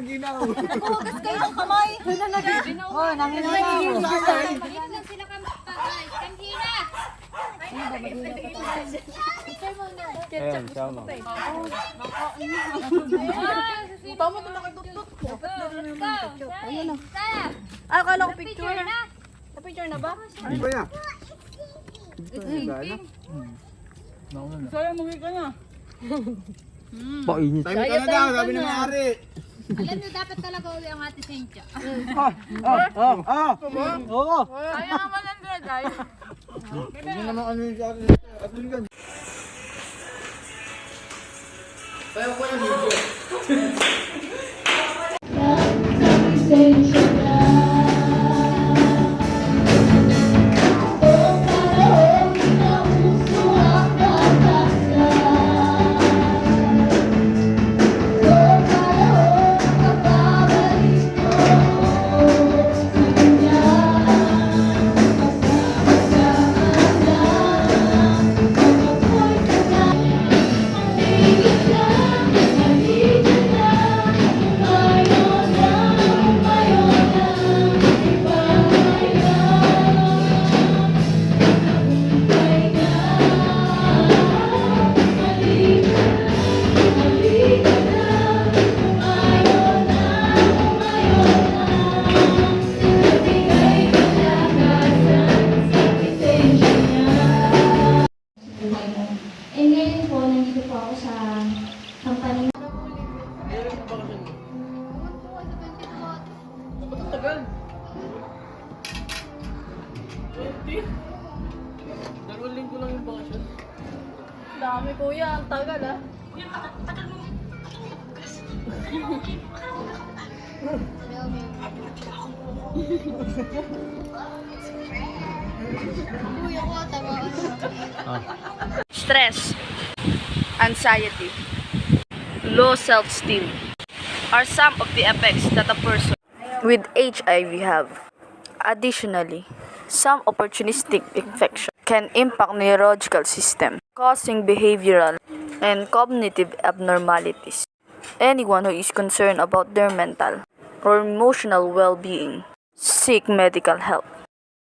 ginaw. Hugas kayo ng kamay. Oh, nanginanaw. Maliit lang sila kanina. Ayan, tama. Tama ito nakitutot. Ayun na. Ah, akala ko picture. Sa picture na ba? Ano ba yan? Sayang, muwi ka na. Painit. Tayo ka na daw, sabi ni Mari. Alam niyo, dapat talaga uwi ang ate Cynthia. Oo. Sayang naman ang dragay. Hindi naman ano yung sa akin. At yun ka. Kaya ko yung video. And ngayon po, nandito po ako sa company. Tagal. 20? 2 linggo lang yung bakasyon. Dami kuya, ang tagal ah. Kuya ko, tama. Stress, anxiety, low self-esteem are some of the effects that a person with HIV have. Additionally, some opportunistic infection can impact neurological system, causing behavioral and cognitive abnormalities. Anyone who is concerned about their mental or emotional well-being, seek medical help.